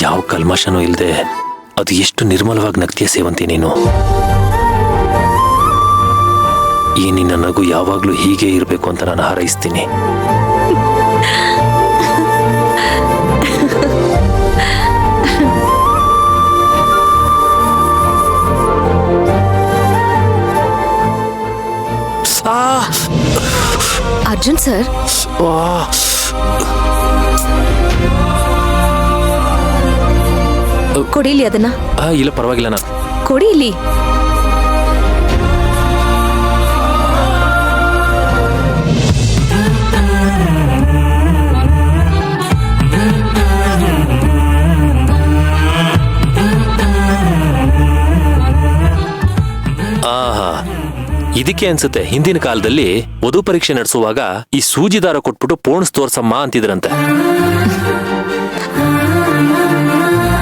ಯಾವ ಕಲ್ಮಶನೂ ಇಲ್ಲದೆ ಅದು ಎಷ್ಟು ನಿರ್ಮಲವಾಗಿ ನಗ್ತೀಯ ಸೇವಂತಿ ನೀನು. ಈ ನಿನ್ನ ನಗು ಯಾವಾಗ್ಲೂ ಹೀಗೆ ಇರಬೇಕು ಅಂತ ನಾನು ಹಾರೈಸ್ತೀನಿ. ಅರ್ಜುನ್ ಸರ್, ಕೊಡಿಲಿ ಅದನ್ನ. ಇಲ್ಲ ಪರವಾಗಿಲ್ಲ, ನಾನು ಕೊಡಿಲಿ. ಇದಕ್ಕೆ ಅನ್ಸುತ್ತೆ ಹಿಂದಿನ ಕಾಲದಲ್ಲಿ ವಧು ಪರೀಕ್ಷೆ ನಡೆಸುವಾಗ ಈ ಸೂಜಿ ದಾರ ಕೊಟ್ಬಿಟ್ಟು ಪೋಣ್ಸ್ ತೋರ್ಸಮ್ಮ ಅಂತಿದ್ರಂತೆ.